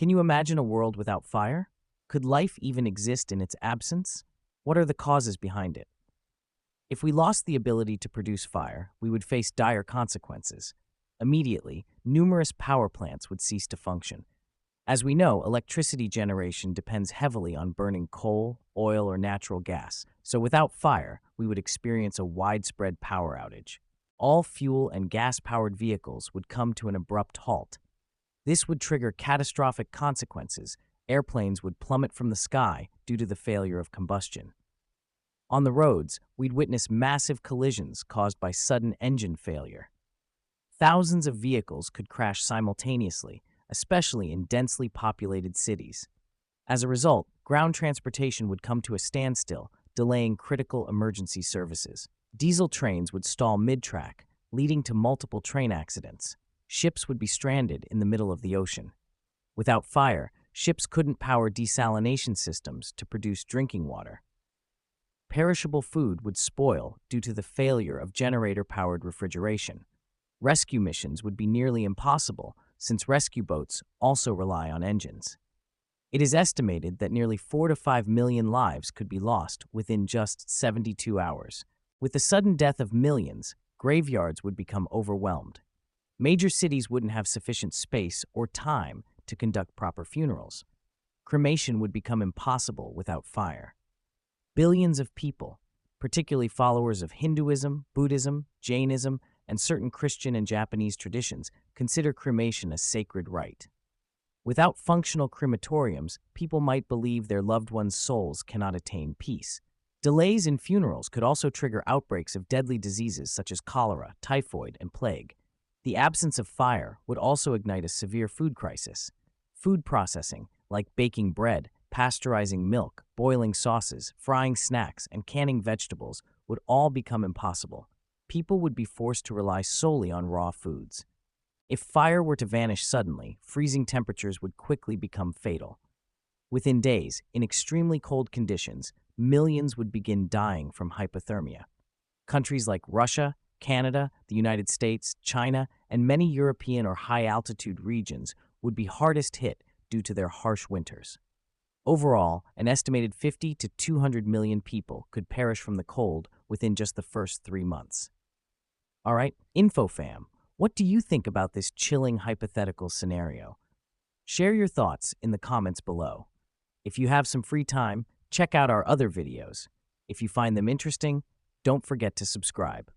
Can you imagine a world without fire? Could life even exist in its absence? What are the causes behind it? If we lost the ability to produce fire, we would face dire consequences. Immediately, numerous power plants would cease to function. As we know, electricity generation depends heavily on burning coal, oil, or natural gas, so without fire, we would experience a widespread power outage. All fuel and gas-powered vehicles would come to an abrupt halt. This would trigger catastrophic consequences. Airplanes would plummet from the sky due to the failure of combustion. On the roads, we'd witness massive collisions caused by sudden engine failure. Thousands of vehicles could crash simultaneously, especially in densely populated cities. As a result, ground transportation would come to a standstill, delaying critical emergency services. Diesel trains would stall mid-track, leading to multiple train accidents. Ships would be stranded in the middle of the ocean. Without fire, ships couldn't power desalination systems to produce drinking water. Perishable food would spoil due to the failure of generator-powered refrigeration. Rescue missions would be nearly impossible since rescue boats also rely on engines. It is estimated that nearly 4 to 5 million lives could be lost within just 72 hours. With the sudden death of millions, graveyards would become overwhelmed. Major cities wouldn't have sufficient space or time to conduct proper funerals. Cremation would become impossible without fire. Billions of people, particularly followers of Hinduism, Buddhism, Jainism, and certain Christian and Japanese traditions, consider cremation a sacred rite. Without functional crematoriums, people might believe their loved ones' souls cannot attain peace. Delays in funerals could also trigger outbreaks of deadly diseases such as cholera, typhoid, and plague. The absence of fire would also ignite a severe food crisis. Food processing, like baking bread, pasteurizing milk, boiling sauces, frying snacks, and canning vegetables, would all become impossible. People would be forced to rely solely on raw foods. If fire were to vanish suddenly, freezing temperatures would quickly become fatal. Within days, in extremely cold conditions, millions would begin dying from hypothermia. Countries like Russia, Canada, the United States, China, and many European or high-altitude regions would be hardest hit due to their harsh winters. Overall, an estimated 50 to 200 million people could perish from the cold within just the first 3 months. All right, InfoFam, what do you think about this chilling hypothetical scenario? Share your thoughts in the comments below. If you have some free time, check out our other videos. If you find them interesting, don't forget to subscribe.